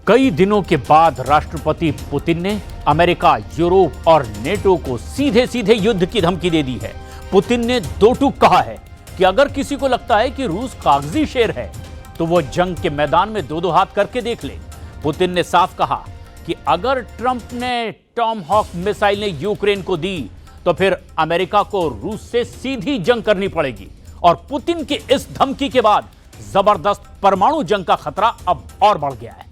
कई दिनों के बाद राष्ट्रपति पुतिन ने अमेरिका, यूरोप और नेटो को सीधे सीधे युद्ध की धमकी दे दी है। पुतिन ने दो टूक कहा है कि अगर किसी को लगता है कि रूस कागजी शेर है तो वो जंग के मैदान में दो दो हाथ करके देख ले। पुतिन ने साफ कहा कि अगर ट्रंप ने टॉमहॉक मिसाइलें यूक्रेन को दी तो फिर अमेरिका को रूस से सीधी जंग करनी पड़ेगी। और पुतिन के इस धमकी के बाद जबरदस्त परमाणु जंग का खतरा अब और बढ़ गया है।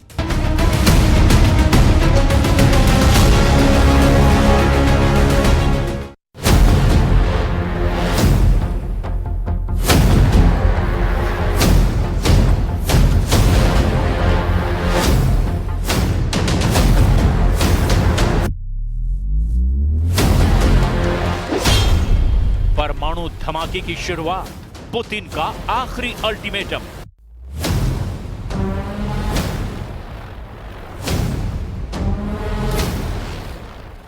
परमाणु धमाके की शुरुआत, पुतिन का आखिरी अल्टीमेटम।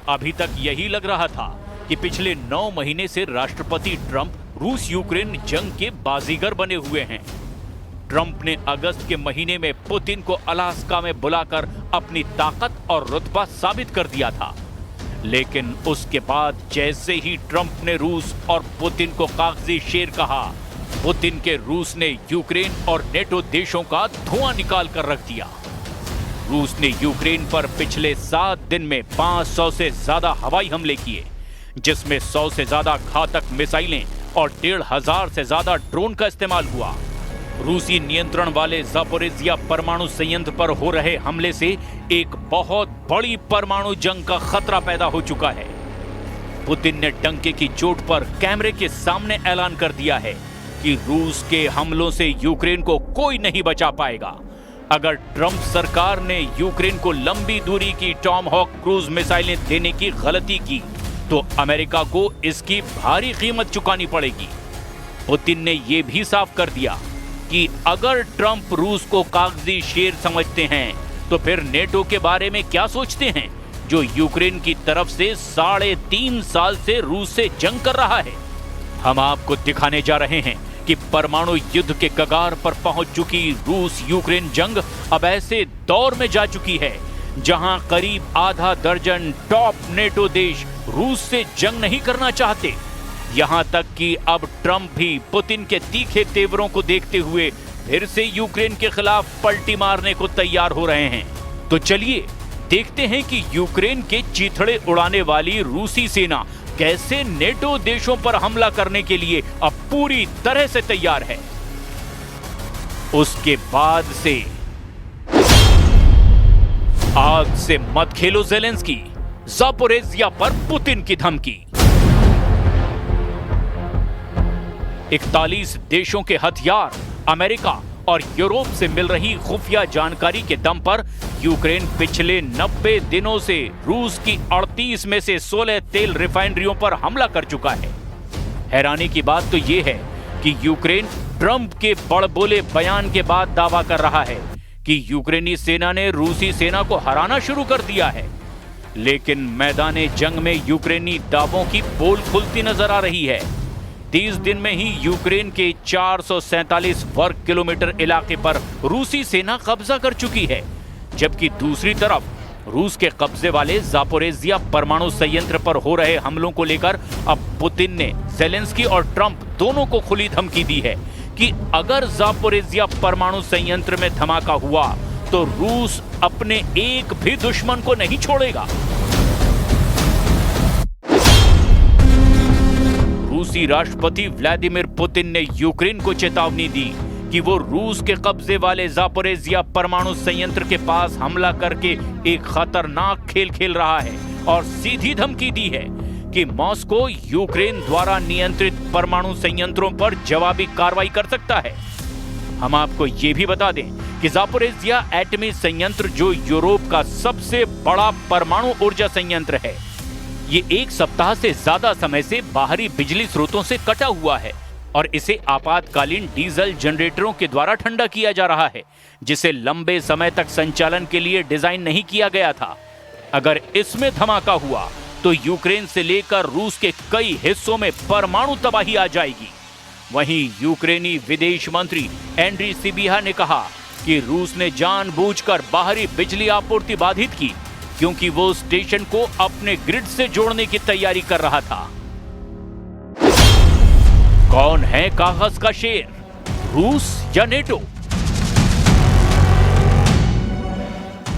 अभी तक यही लग रहा था कि पिछले 9 महीने से राष्ट्रपति ट्रंप रूस यूक्रेन जंग के बाजीगर बने हुए हैं। ट्रंप ने अगस्त के महीने में पुतिन को अलास्का में बुलाकर अपनी ताकत और रुतबा साबित कर दिया था। लेकिन उसके बाद जैसे ही ट्रंप ने रूस और पुतिन को कागजी शेर कहा, पुतिन के रूस ने यूक्रेन और नेटो देशों का धुआं निकाल कर रख दिया। रूस ने यूक्रेन पर पिछले 7 दिन में 500 से ज्यादा हवाई हमले किए, जिसमें 100 से ज्यादा घातक मिसाइलें और 1,500 से ज्यादा ड्रोन का इस्तेमाल हुआ। रूसी नियंत्रण वाले ज़ापोरिज़िया परमाणु संयंत्र पर हो रहे हमले से एक बहुत बड़ी परमाणु जंग का खतरा पैदा हो चुका है। पुतिन ने डंके की चोट पर कैमरे के सामने ऐलान कर दिया है कि रूस के हमलों से यूक्रेन को कोई नहीं बचा पाएगा। अगर ट्रंप सरकार ने यूक्रेन को लंबी दूरी की टॉमहॉक क्रूज मिसाइलें देने की गलती की तो अमेरिका को इसकी भारी कीमत चुकानी पड़ेगी। पुतिन ने यह भी साफ कर दिया कि अगर ट्रंप रूस को कागजी शेर समझते हैं तो फिर नेटो के बारे में क्या सोचते हैं, जो यूक्रेन की तरफ से 3.5 साल से रूस से जंग कर रहा है। हम आपको दिखाने जा रहे हैं कि परमाणु युद्ध के कगार पर पहुंच चुकी रूस यूक्रेन जंग अब ऐसे दौर में जा चुकी है जहां करीब आधा दर्जन टॉप नेटो देश रूस से जंग नहीं करना चाहते। यहां तक कि अब ट्रंप भी पुतिन के तीखे तेवरों को देखते हुए फिर से यूक्रेन के खिलाफ पलटी मारने को तैयार हो रहे हैं। तो चलिए देखते हैं कि यूक्रेन के चीथड़े उड़ाने वाली रूसी सेना कैसे नेटो देशों पर हमला करने के लिए अब पूरी तरह से तैयार है। उसके बाद से आग से मत खेलो ज़ेलेंस्की, ज़ापोरिज़िया पर पुतिन की धमकी। 41 देशों के हथियार अमेरिका और यूरोप से मिल रही खुफिया जानकारी के दम पर यूक्रेन पिछले 90 दिनों से रूस की 38 में से 16 तेल रिफाइनरियों पर हमला कर चुका है। हैरानी की बात तो यह है कि यूक्रेन ट्रंप के बड़बोले बयान के बाद दावा कर रहा है कि यूक्रेनी सेना ने रूसी सेना को हराना शुरू कर दिया है। लेकिन मैदाने जंग में यूक्रेनी दावों की पोल खुलती नजर आ रही है। 30 दिन में ही यूक्रेन के 447 वर्ग किलोमीटर इलाके पर रूसी सेना कब्जा कर चुकी है, जबकि दूसरी तरफ रूस के कब्जे वाले ज़ापोरिज़िया परमाणु संयंत्र पर हो रहे हमलों को लेकर अब पुतिन ने ज़ेलेंस्की और ट्रंप दोनों को खुली धमकी दी है कि अगर ज़ापोरिज़िया परमाणु संयंत्र में धमाका हुआ तो रूस अपने एक भी दुश्मन को नहीं छोड़ेगा। रूसी राष्ट्रपति व्लादिमीर पुतिन ने यूक्रेन को चेतावनी दी कि वो रूस के कब्जे वाले ज़ापोरिज़िया परमाणु संयंत्र के पास हमला करके एक खतरनाक खेल खेल रहा है और सीधी धमकी दी है कि मॉस्को यूक्रेन द्वारा नियंत्रित परमाणु संयंत्रों पर जवाबी कार्रवाई कर सकता है। हम आपको ये भी बता दें कि ज़ापोरिज़िया एटमी संयंत्र, जो यूरोप का सबसे बड़ा परमाणु ऊर्जा संयंत्र है, ये 1 सप्ताह से ज्यादा समय से बाहरी बिजली स्रोतों से कटा हुआ है और इसे आपातकालीन डीजल जनरेटरों के द्वारा ठंडा किया जा रहा है, जिसे लंबे समय तक संचालन के लिए डिजाइन नहीं किया गया था। अगर इसमें धमाका हुआ तो यूक्रेन से लेकर रूस के कई हिस्सों में परमाणु तबाही आ जाएगी। वहीं यूक्रेनी विदेश मंत्री एंड्री सिबिहा ने कहा कि रूस ने जानबूझकर बाहरी बिजली आपूर्ति बाधित की क्योंकि वो स्टेशन को अपने ग्रिड से जोड़ने की तैयारी कर रहा था। कौन है कागज का शेर, रूस या नेटो?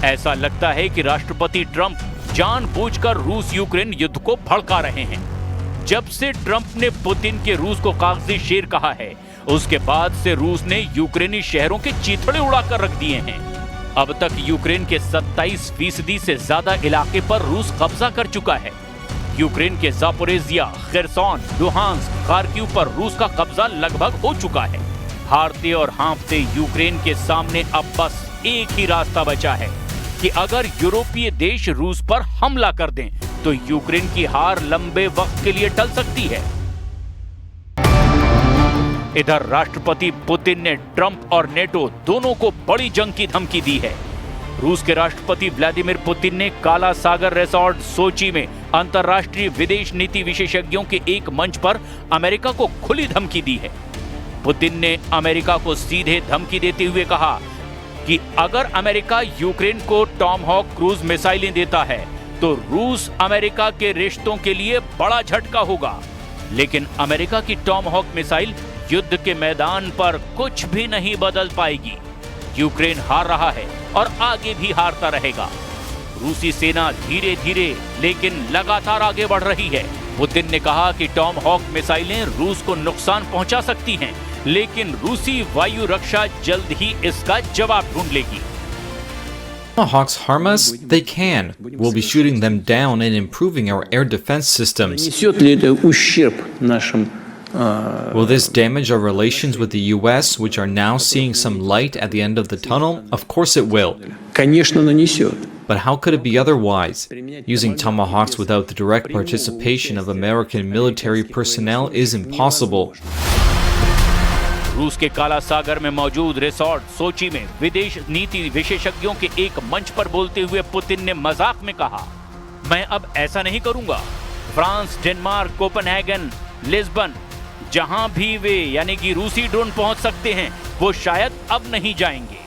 ऐसा लगता है कि राष्ट्रपति ट्रंप जानबूझकर रूस यूक्रेन युद्ध को भड़का रहे हैं। जब से ट्रंप ने पुतिन के रूस को कागजी शेर कहा है, उसके बाद से रूस ने यूक्रेनी शहरों के चीथड़े उड़ाकर रख दिए हैं। अब तक यूक्रेन के 27% से ज्यादा इलाके पर रूस कब्जा कर चुका है। यूक्रेन के जापोरेजिया, खेरसोन, लुहांस्क, खार्किव पर रूस का कब्जा लगभग हो चुका है। हारते और हाँफते यूक्रेन के सामने अब बस एक ही रास्ता बचा है कि अगर यूरोपीय देश रूस पर हमला कर दें तो यूक्रेन की हार लंबे वक्त के लिए टल सकती है। इधर राष्ट्रपति पुतिन ने ट्रंप और नेटो दोनों को बड़ी जंग की धमकी दी है। रूस के राष्ट्रपति व्लादिमीर पुतिन ने काला सागर रिसोर्ट सोची में अंतर्राष्ट्रीय विदेश नीति विशेषज्ञों के एक मंच पर अमेरिका को खुली धमकी दी है। पुतिन ने अमेरिका को सीधे धमकी देते हुए कहा कि अगर अमेरिका यूक्रेन को टॉमहॉक क्रूज मिसाइलें देता है तो रूस अमेरिका के रिश्तों के लिए बड़ा झटका होगा। लेकिन अमेरिका की टॉमहॉक मिसाइल युद्ध के मैदान पर कुछ भी नहीं बदल पाएगी। यूक्रेन हार रहा है और आगे भी हारता रहेगा। रूसी सेना धीरे धीरे लेकिन लगातार आगे बढ़ रही है। पुतिन ने कहा कि टॉमहॉक मिसाइलें रूस को नुकसान पहुंचा सकती हैं, लेकिन रूसी वायु रक्षा जल्द ही इसका जवाब ढूंढ लेगी। Tomahawks harm us? They can. We'll be shooting them down and improving our air defense systems. Несет ли это ущерб нашим? Will this damage our relations with the US, which are now seeing some light at the end of the tunnel? Of course it will. Конечно, нанесет. But how could it be otherwise? Using Tomahawks without the direct participation of American military personnel is impossible. रूस के काला सागर में मौजूद resort सोची में विदेश नीति विशेषज्ञों के एक मंच पर बोलते हुए पुतिन ने मजाक में कहा, मैं अब ऐसा नहीं करूंगा। फ्रांस, डेनमार्क, कोपेनहेगन, लिस्बन, जहां भी वे यानी कि रूसी ड्रोन पहुंच सकते हैं, वो शायद अब नहीं जाएंगे।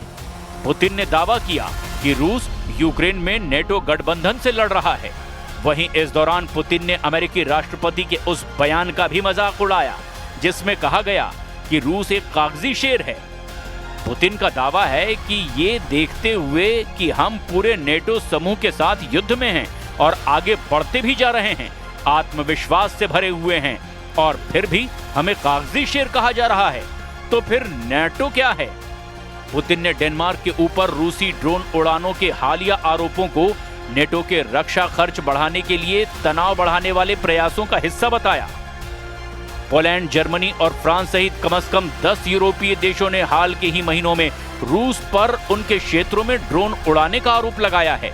पुतिन ने दावा किया कि रूस यूक्रेन में नेटो गठबंधन से लड़ रहा है। वहीं इस दौरान पुतिन ने अमेरिकी राष्ट्रपति के उस बयान का भी मजाक उड़ाया जिसमें कहा गया कि रूस एक कागजी शेर है। पुतिन का दावा है कि ये देखते हुए कि हम पूरे नेटो समूह के साथ युद्ध में हैं और आगे बढ़ते भी जा रहे हैं, आत्मविश्वास से भरे हुए हैं, और फिर भी हमें कागजी शेर कहा जा रहा है, तो फिर नेटो क्या है? पुतिन ने डेनमार्क के ऊपर रूसी ड्रोन उड़ानों के हालिया आरोपों को नेटो के रक्षा खर्च बढ़ाने के लिए तनाव बढ़ाने वाले प्रयासों का हिस्सा बताया। पोलैंड, जर्मनी और फ्रांस सहित कम से कम 10 यूरोपीय देशों ने हाल के ही महीनों में रूस पर उनके क्षेत्रों में ड्रोन उड़ाने का आरोप लगाया है,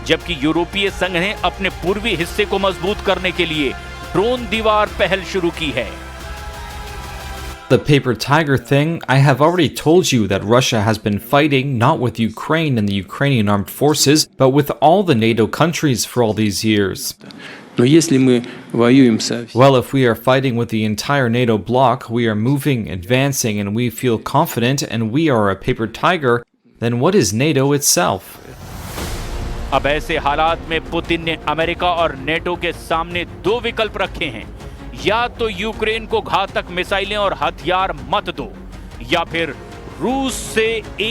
जबकि यूरोपीय संघ ने अपने पूर्वी हिस्से को मजबूत करने के लिए ड्रोन दीवार पहल शुरू की है। The paper tiger thing, I have already told you that Russia has been fighting not with Ukraine and the Ukrainian armed forces, but with all the NATO countries for all these years. Но если мы воюем со Well, if we are fighting with the entire NATO bloc, we are moving, advancing, and we feel confident, and we are a paper tiger, then what is NATO itself? अब ऐसे हालात में Putin ने America और NATO के सामने दो विकल्प रखे हैं, या तो यूक्रेन को घातक मिसाइलें और हथियार मत दो, या फिर रूस से